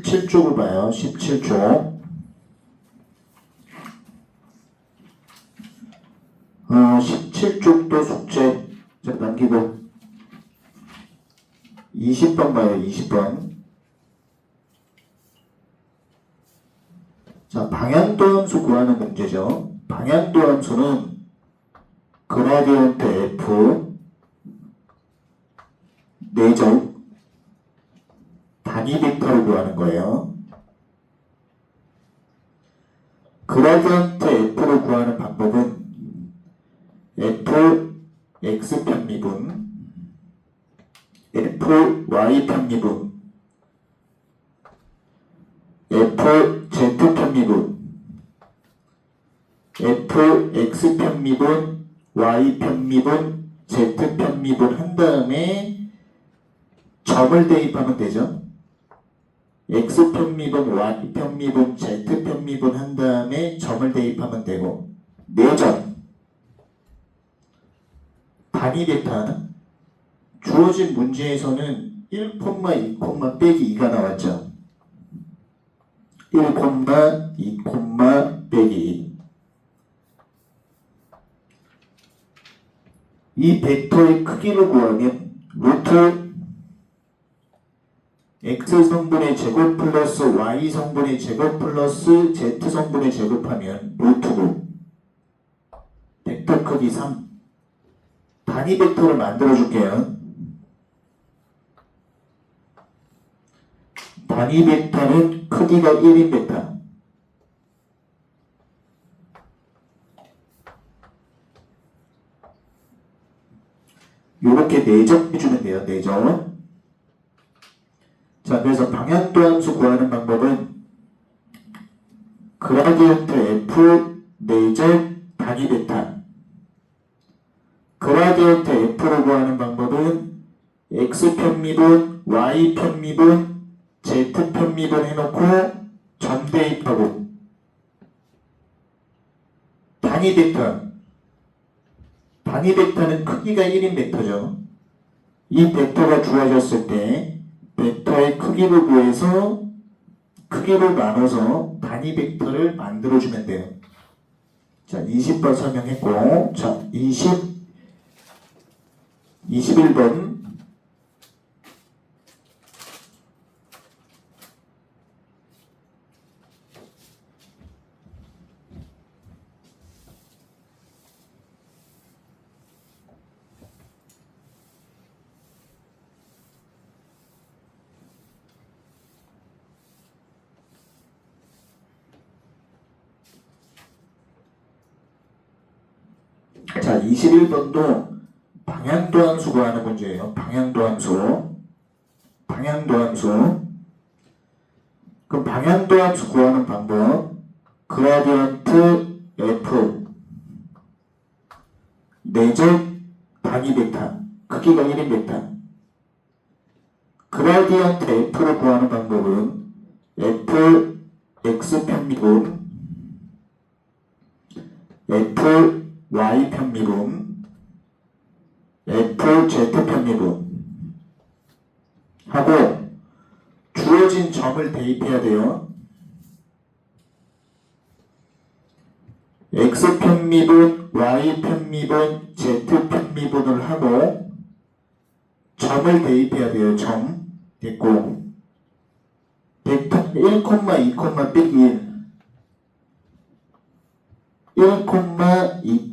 17쪽을 봐요. 17쪽. 17쪽도 숙제. 자, 남기고 20번 봐요. 20번. 자, 방향도 함수 구하는 문제죠. 방향도 함수는 그라디언트 F 내적 단위 벡터를 구하는 거예요. 그라디언트 F를 구하는 방법은 F X 편미분, F Y 편미분, F Z 편미분, F X 편미분, Y 편미분, Z 편미분 한 다음에 점을 대입하면 되죠. X 편미분, Y 편미분, Z 편미분 한 다음에 점을 대입하면 되고, 내점 단위 벡터는 주어진 문제에서는 1, 2, 빼기 2가 나왔죠. 1, 2, 빼기 2. 이 벡터의 크기를 구하면 루트 x성분의 제곱 플러스 y성분의 제곱 플러스 z성분의 제곱하면 루트 9. 벡터 크기 3. 단위 벡터를 만들어 줄게요. 단위 벡터는 크기가 1인 벡터. 요렇게 내적해주면 돼요. 내적. 자, 그래서 방향도 함수 구하는 방법은 그라디언트 F 내적 단위 벡터. 그라디언트 F를 구하는 방법은 X 편미분, Y 편미분, Z 편미분 해놓고 점 대입하고 단위 벡터. 단위 벡터는 크기가 1인 벡터죠. 이 벡터가 주어졌을 때 벡터의 크기를 구해서 크기를 나눠서 단위 벡터를 만들어주면 돼요. 자, 20번 설명했고, 자, 21번. 자, 21번도 방향도 함수 구하는 문제예요. 방향도 함수. 방향도 함수. 그럼 방향도 함수 구하는 방법. 그라디언트 F 내적 단위 벡터. 크기가 1인 벡터. 그라디언트 F를 구하는 방법은 F X 편미분, F Y 편미분, F Z 편미분 하고 주어진 점을 대입해야 돼요. X 편미분, Y 편미분, Z 편미분을 하고 점을 대입해야 돼요. 점. 됐고 벡터 1, 2, 빼기 1 1, 2,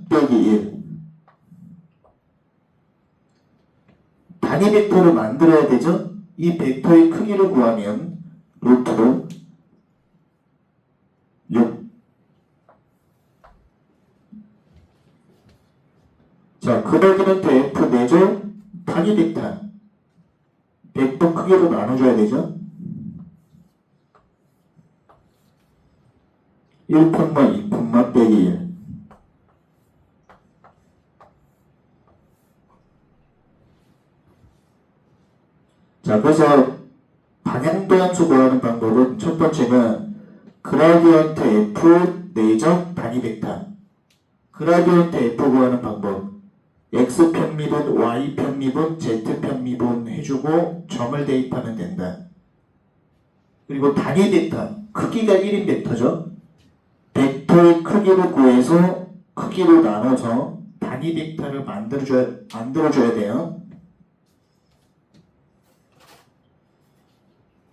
빼기 1 단위 벡터를 만들어야 되죠? 이 벡터의 크기를 구하면 루트로 6. 자, 그라디언트 F 내죠? 단위 벡터. 벡터 크기로 나눠줘야 되죠? 1, 2, 빼기 1. 자, 그래서 방향도 함수 구하는 방법은 첫 번째가 그라디언트 F 내적 단위 벡터. 그라디언트 F 구하는 방법. X 편미분, Y 편미분, Z 편미분 해주고 점을 대입하면 된다. 그리고 단위 벡터, 크기가 1인 벡터죠. 벡터의 크기를 구해서 크기로 나눠서 단위 벡터를 만들어줘야 돼요.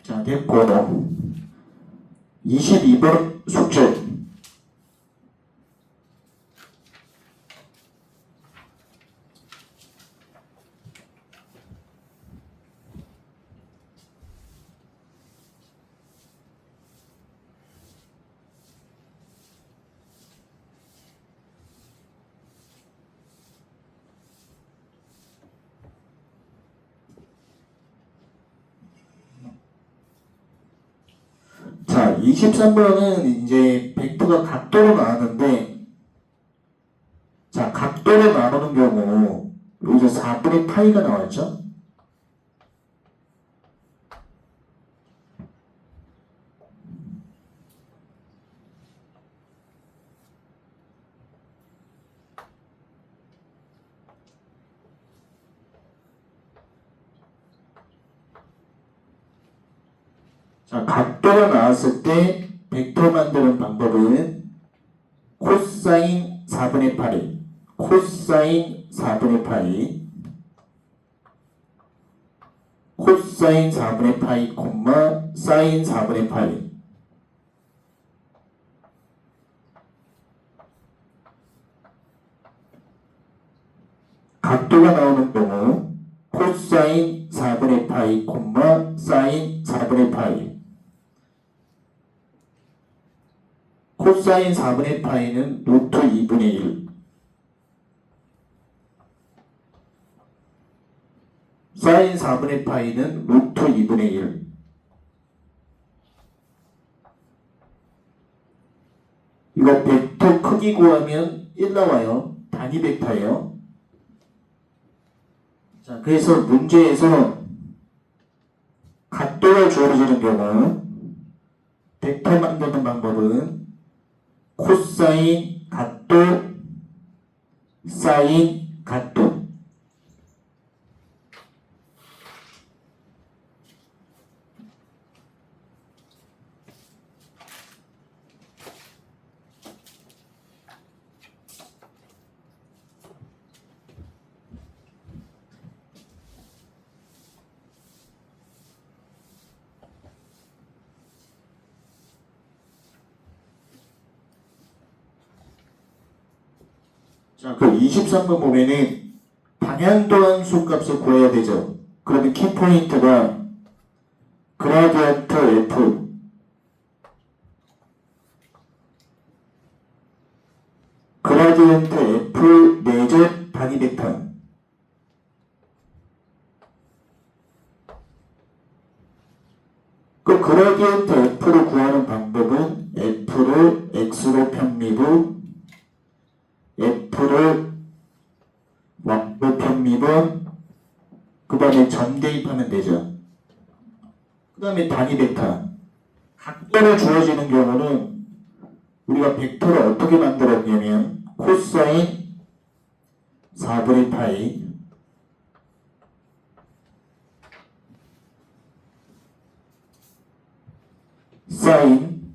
자, 됐고 22번 숙제. 자, 23번은 이제 벡터가 각도로 나왔는데, 자, 각도로 나누는 경우 여기서 4분의 파이가 나왔죠? 자, 각도가 나왔을 때 벡터 만드는 방법은 코사인 4분의 파이, 코사인 4분의 파이, 코사인 4분의 파이, 사인 4분의 파이. 각도가 나오는 경우 코사인 4분의 파이, 사인 4분의 파이. 코사인 4분의 파이는 루트 2분의 1. 사인 4분의 파이는 루트 2분의 1. 이거 벡터 크기 구하면 1 나와요. 단위 벡터예요. 자, 그래서 문제에서 각도가 주어지는 경우 벡터 만드는 방법은 코사인 각도, 사인 각도. 자, 그 23번 보면은 방향도함수 값을 구해야 되죠. 그러면 키포인트가 그라디언트 F, 그라디언트 F 내적 단위 벡터. 그 그라디언트 F를 구하는 방법은 F를 X로 편미분, F를 Y로 편미분, 그 다음에 점 대입하면 되죠. 그 다음에 단위 벡터. 각도로 주어지는 경우는 우리가 벡터를 어떻게 만들었냐면 코사인 4분의 파이 사인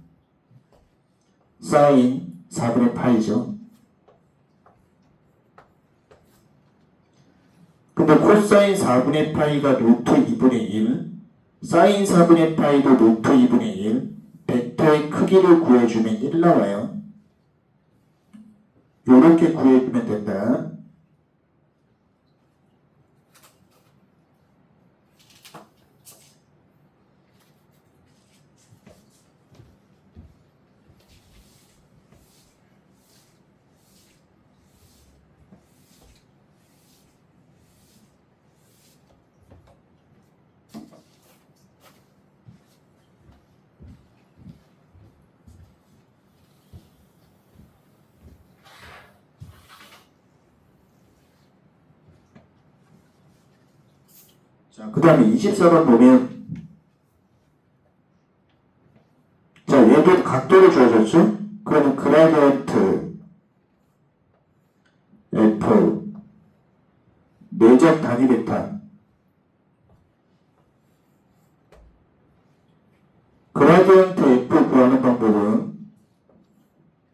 4분의 파이죠. 근데 코사인 4분의 파이가 루트 2분의 1, 사인 4분의 파이도 루트 2분의 1, 벡터의 크기를 구해주면 1 나와요. 요렇게 구해주면 된다. 자, 그 다음에 24번 보면, 자, 얘도 각도를 주어졌죠? 그러면 그라디언트 F 내적 단위 벡터. 그라디언트 F 구하는 방법은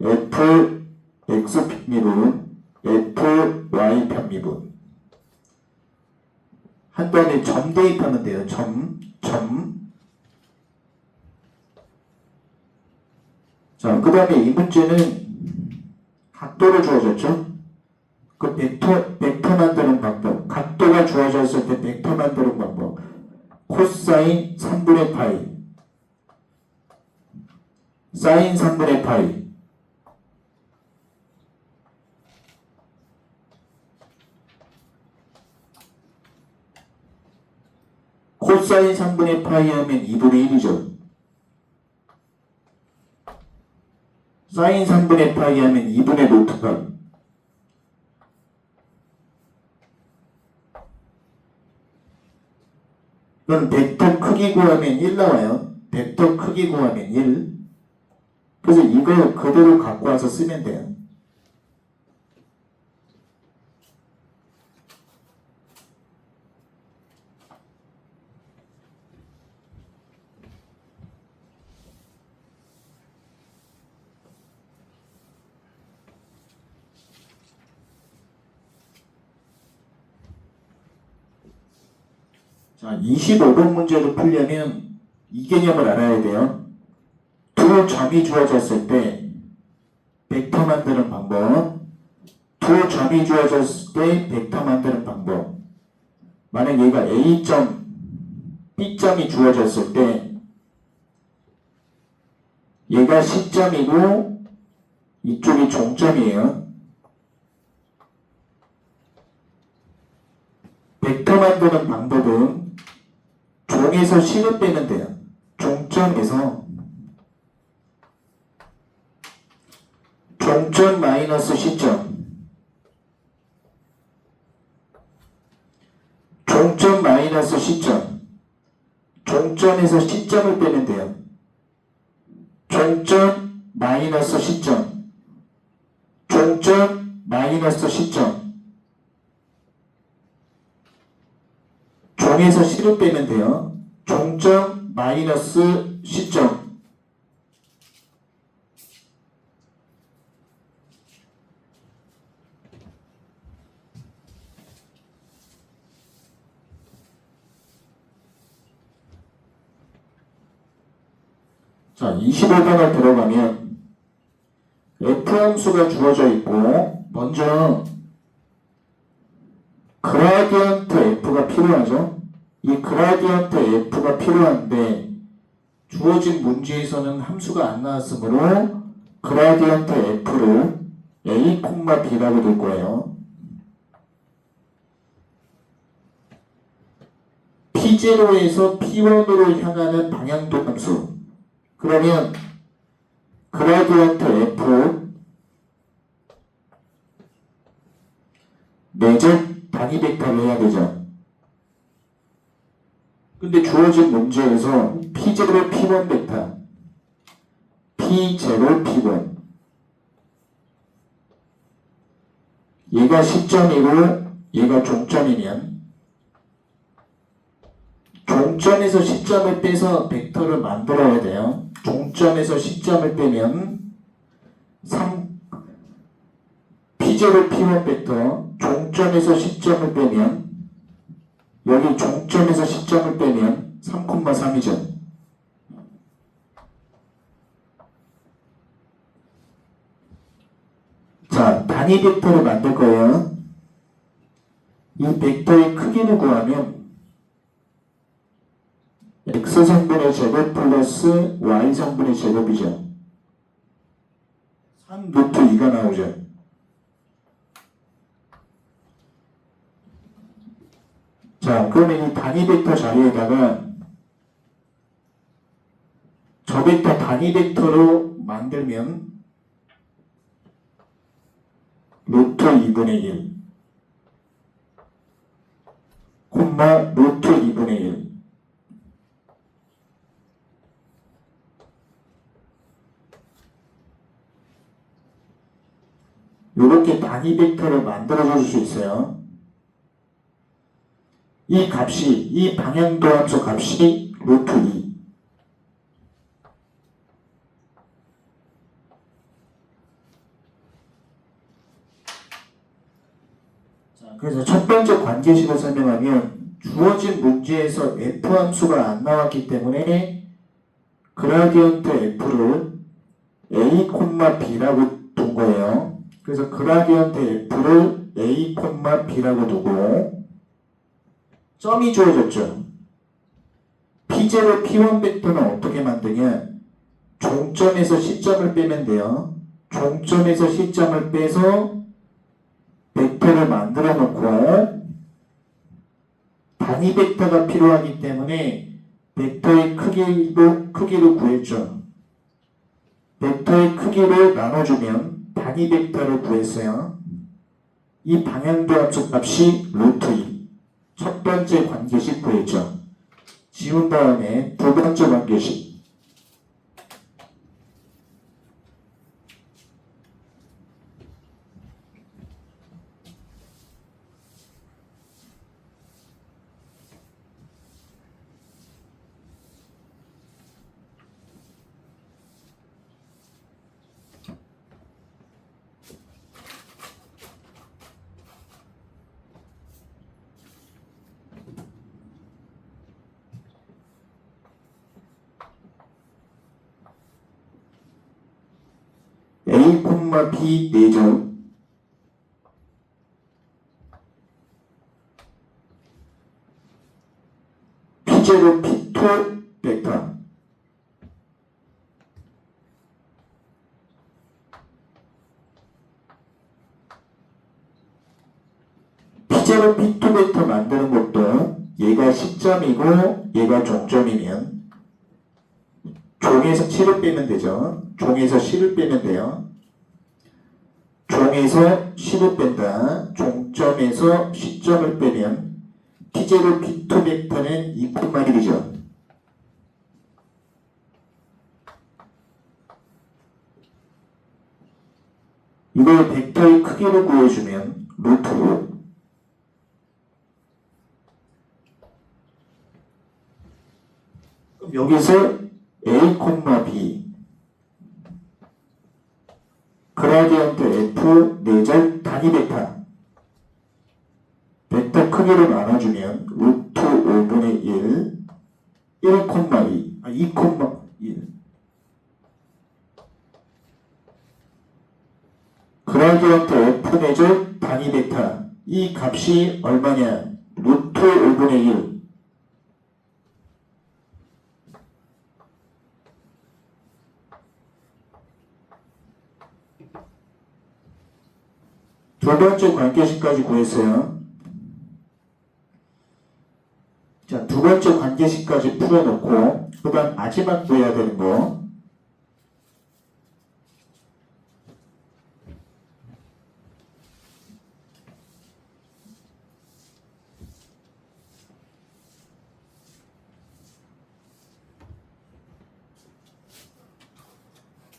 F X 편미분, F Y 편미분. 한 번에 점 대입하면 돼요. 점. 자, 그 다음에 이 문제는 각도로 주어졌죠? 그 벡터 만드는 방법. 각도가 주어졌을 때 벡터 만드는 방법. 코사인 3분의 파이, 사인 3분의 파이. 코사인 3분의 파이 하면 2분의 1이죠. 사인 3분의 파이 하면 2분의 루트가. 그럼 벡터 크기 구하면 1 나와요. 벡터 크기 구하면 1. 그래서 이거 그대로 갖고 와서 쓰면 돼요. 자, 25번 문제를 풀려면 이 개념을 알아야 돼요. 두 점이 주어졌을 때 벡터 만드는 방법. 두 점이 주어졌을 때 벡터 만드는 방법. 만약 얘가 A점, B점이 주어졌을 때 얘가 C점이고 이쪽이 종점이에요. 벡터 만드는 방법은 종에서 C를 빼면 돼요. 종점에서 종점 마이너스 C점, 종점 마이너스 C점, 종점에서 C점을 빼면 돼요. 종점 마이너스 C점, 종점 마이너스 C점. 종에서 C를 빼면 돼요. 종점 마이너스 C점. 자, 25번을 들어가면 F 함수가 주어져 있고 먼저 그라디언트 F가 필요하죠. 이 그라디언트 F가 필요한데 주어진 문제에서는 함수가 안 나왔으므로 그라디언트 F를 A, B라고 둘 거예요. P0에서 P1으로 향하는 방향도 함수. 그러면 그라디언트 F 내적 단위 벡터를 해야 되죠. 근데 주어진 문제에서 P0, P1 벡터, P0, P1 얘가 시점이고 얘가 종점이면 종점에서 시점을 빼서 벡터를 만들어야 돼요. 종점에서 시점을 빼면 P0, P1 벡터, 종점에서 시점을 빼면 여기 종점에서 시점을 빼면 3,3이죠. 자, 단위 벡터를 만들 거예요. 이 벡터의 크기를 구하면 x성분의 제곱 플러스 y성분의 제곱이죠. 3루트2가 나오죠. 자, 그러면 이 단위 벡터 자리에다가 저 벡터 단위 벡터로 만들면 루트 2분의 1 콤마 루트 2분의 1 이렇게 단위 벡터를 만들어 줄 수 있어요. 이 값이, 이 방향도 함수 값이 루트 2. 그래서 첫 번째 관계식을 설명하면 주어진 문제에서 f 함수가 안 나왔기 때문에 그라디언트 f를 a, b라고 둔 거예요. 그래서 그라디언트 f를 a, b라고 두고 점이 주어졌죠. P0, P1 벡터는 어떻게 만드냐? 종점에서 시점을 빼면 돼요. 종점에서 시점을 빼서 벡터를 만들어 놓고 단위 벡터가 필요하기 때문에 벡터의 크기를 구했죠. 벡터의 크기를 나눠주면 단위 벡터를 구했어요. 이 방향도 함수 값이 루트 2. 첫 번째 관계식 구했죠. 지운 다음에 두 번째 관계식. A, B 4점 P0, P2 벡터 P0, P2 벡터 만드는 것도 얘가 시점이고 얘가 종점이면 종에서 7을 빼면 되죠. 종에서 10을 빼면 돼요. 종에서 10을 뺀다. 종점에서 시점을 빼면 P0, P2 벡터는 2,1이죠. 이걸 벡터의 크기를 구해주면 루트 5. 그럼 여기서 A, B 그라디언트 F 4절 단위 벡터 벡터 크기를 나눠주면 루트 5분의 1 2,1 그라디언트 F 4절 단위 벡터 이 값이 얼마냐? 루트 5분의 1 두 번째 관계식까지 구했어요. 자, 두 번째 관계식까지 풀어놓고 그 다음 마지막 구해야 되는 거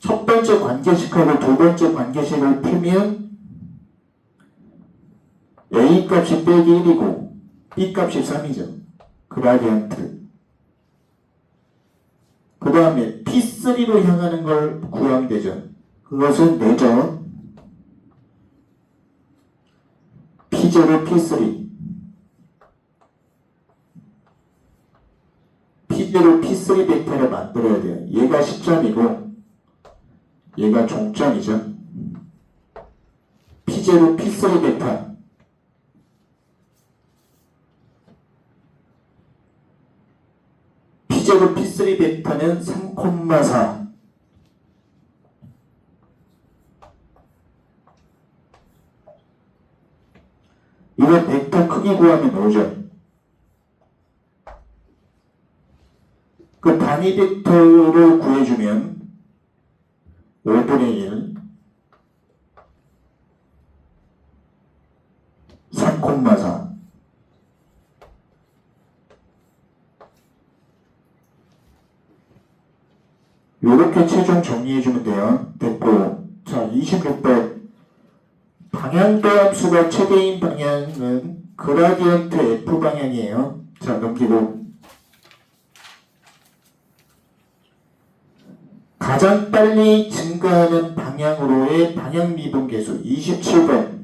첫 번째 관계식하고 두 번째 관계식을 풀면 A 값이 빼기 1이고 B 값이 3이죠. 그라디언트. 그 다음에 P3로 향하는 걸 구하면 되죠. 그것은 4점 P0, P3 P0, P3 벡터를 만들어야 돼요. 얘가 시점이고 얘가 종점이죠. P0, P3 벡터 P0, P3 벡터는 3,4 이거 벡터 크기 구하면 오죠. 그 단위 벡터를 구해주면 5분의 1 3,4 이렇게 최종 정리해주면 돼요. 됐고, 자 26번 방향도 함수가 최대인 방향은 그라디언트 F 방향이에요. 자 넘기고 가장 빨리 증가하는 방향으로의 방향 미분계수 27번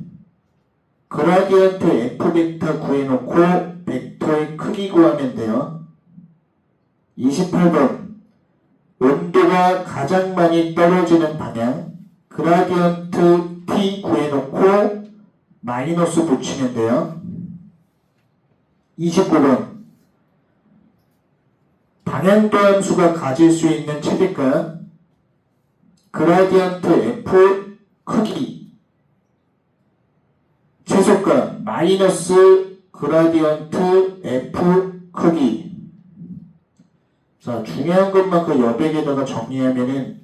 그라디언트 F 벡터 구해놓고 벡터의 크기 구하면 돼요. 28번 온도가 가장 많이 떨어지는 방향 그라디언트 T 구해놓고 마이너스 붙이면 돼요. 29번 방향도 함수가 가질 수 있는 최대값 그라디언트 F 크기 최소값 마이너스 그라디언트 F 크기. 자, 중요한 것만 그 여백에다가 정리하면은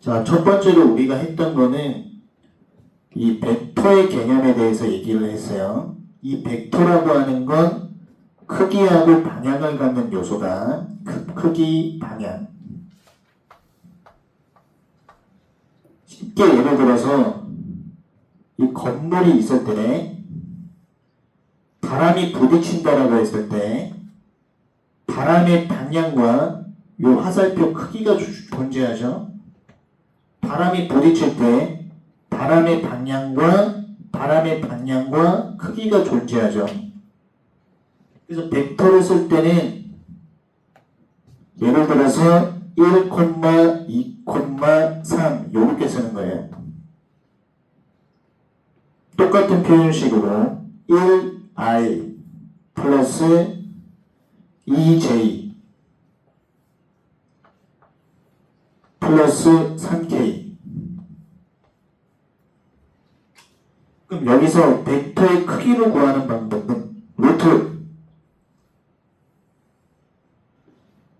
자, 첫 번째로 우리가 했던 거는 이 벡터의 개념에 대해서 얘기를 했어요. 이 벡터라고 하는 건 크기하고 방향을 갖는 요소다. 크기, 방향. 쉽게 예를 들어서 이 건물이 있을 때 바람이 부딪힌다라고 했을 때 바람의 방향과 이 화살표 크기가 존재하죠. 바람이 부딪힐 때 바람의 방향과 크기가 존재하죠. 그래서 벡터를 쓸 때는 예를 들어서 1, 2, 3 이렇게 쓰는 거예요. 똑같은 표현식으로 1i 플러스 2j 플러스 3k. 그럼 여기서 벡터의 크기를 구하는 방법은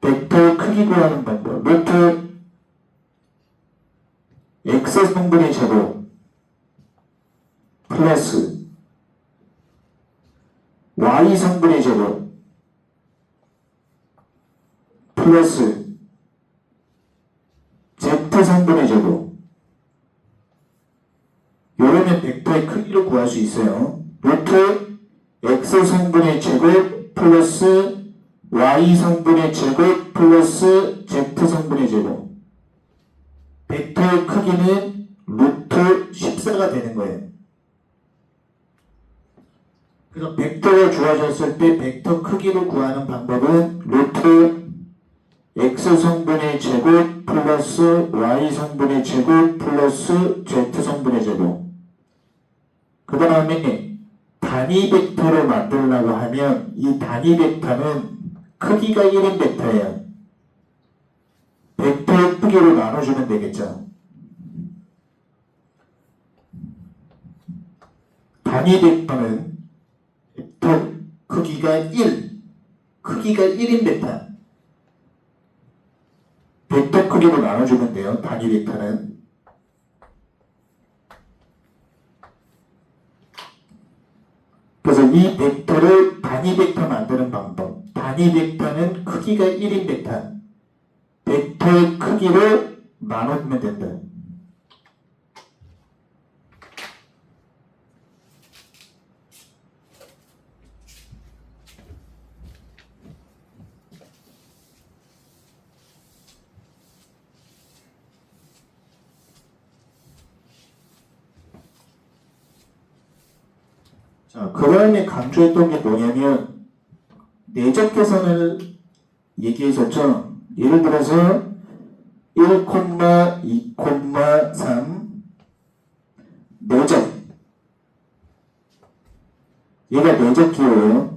벡터의 크기 구하는 방법 x 성분의 제곱 플러스 y 성분의 제곱 플러스 z 성분의 제곱. 이러면 벡터의 크기를 구할 수 있어요. 루트 x 성분의 제곱 플러스 y 성분의 제곱 플러스 z 성분의 제곱. 벡터의 크기는 루트 14가 되는 거예요. 그래서 벡터가 주어졌을 때 벡터 크기를 구하는 방법은 루트 x 성분의 제곱 플러스 y 성분의 제곱 플러스 z 성분의 제곱. 그 다음에 단위 벡터를 만들려고 하면 이 단위 벡터는 크기가 1인 벡터예요. 벡터의 크기로 나눠주면 되겠죠. 단위 벡터는 벡터 크기가 1인 벡터. 벡터 크기로 나눠주면 돼요. 단위 벡터는. 그래서 이 벡터를 단위 벡터 만드는 방법. 단위 벡터는 크기가 1인 벡터. 벡터의 크기를 나눠주면 된다. 자, 그 다음에 강조했던 게 뭐냐면 내적 계산을 얘기했었죠. 예를 들어서 1, 2, 3 내적. 얘가 내적 기호예요.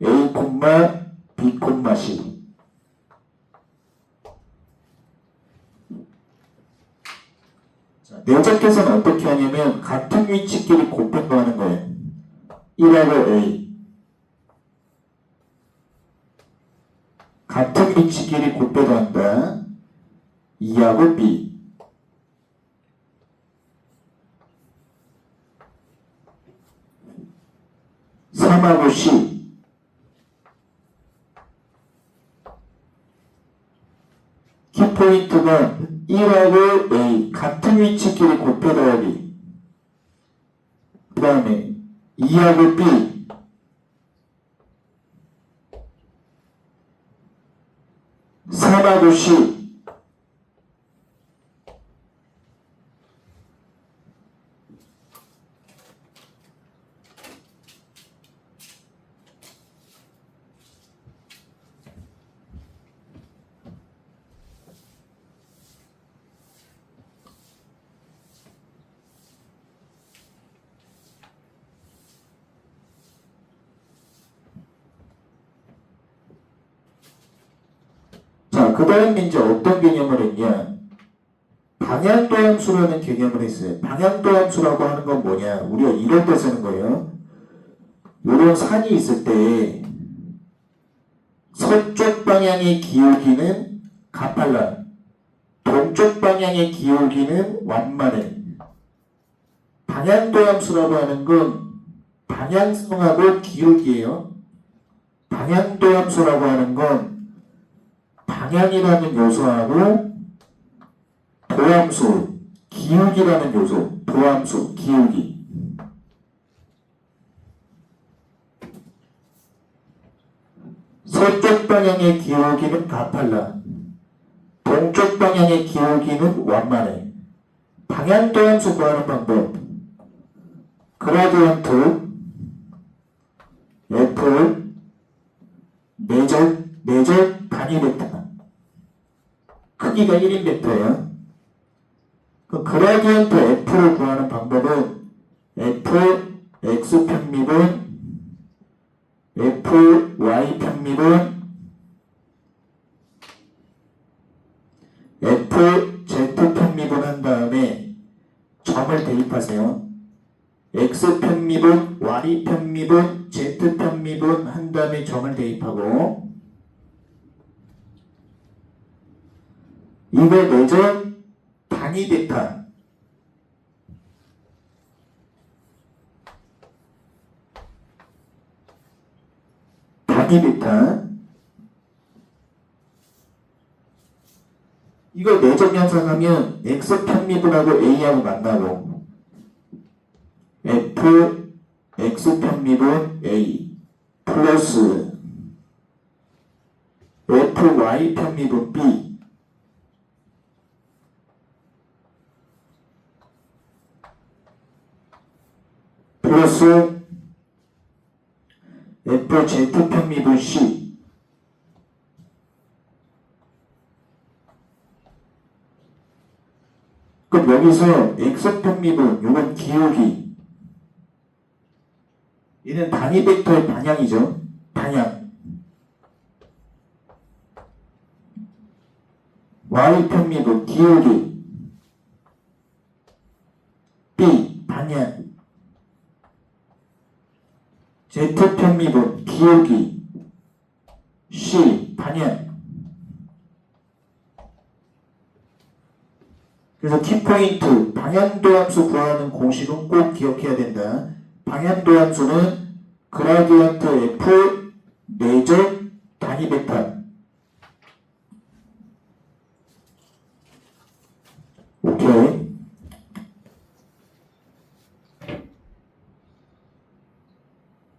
A, B, C. 자, 내적 계산은 어떻게 하냐면 같은 위치끼리 곱해가는 거예요. 1하고 A 같은 위치끼리 곱해도 한다. 2하고 B. 3하고 C. 키포인트가 1하고 A 같은 위치끼리 곱해더하기. 그 다음에 2하고 B. 3하고 C. 자, 그 다음에 이제 어떤 개념을 했냐? 방향도 함수라는 개념을 했어요. 방향도 함수라고 하는 건 뭐냐? 우리가 이럴 때 쓰는 거예요. 이런 산이 있을 때 서쪽 방향의 기울기는 가팔라, 동쪽 방향의 기울기는 완만해. 방향도 함수라고 하는 건 방향성하고 기울기예요. 방향도 함수라고 하는 건 방향이라는 요소하고 도함수, 기울기라는 요소, 도함수, 기울기. 서쪽 방향의 기울기는 가팔라, 동쪽 방향의 기울기는 완만해. 방향도 함수 구하는 방법. 그라디언트 F 내절 단위 벡터. 크기가 1인 벡터예요. 그 그라디언트 F를 구하는 방법은 F X 편미분 F Y 편미분 F Z 편미분 한 다음에 점을 대입하세요. X 편미분, Y 편미분, Z 편미분 한 다음에 점을 대입하고 이거 내절 단위 벡터. 단위 벡터. 이거 내적 연산하면 X 편미분하고 A하고 만나고 F X 편미분 A 플러스 F Y 편미분 B 플러스 FZ 편미분 C. 그럼 여기서 X 편미분, 요건 기울기. 얘는 단위 벡터의 방향이죠. 방향. Y 편미분, 기울기. B, 방향. Z 편미분, 기울기. C, 방향. 그래서 키포인트, 방향도 함수 구하는 공식은 꼭 기억해야 된다. 방향도 함수는 그라디언트 F 내적 단위 벡터.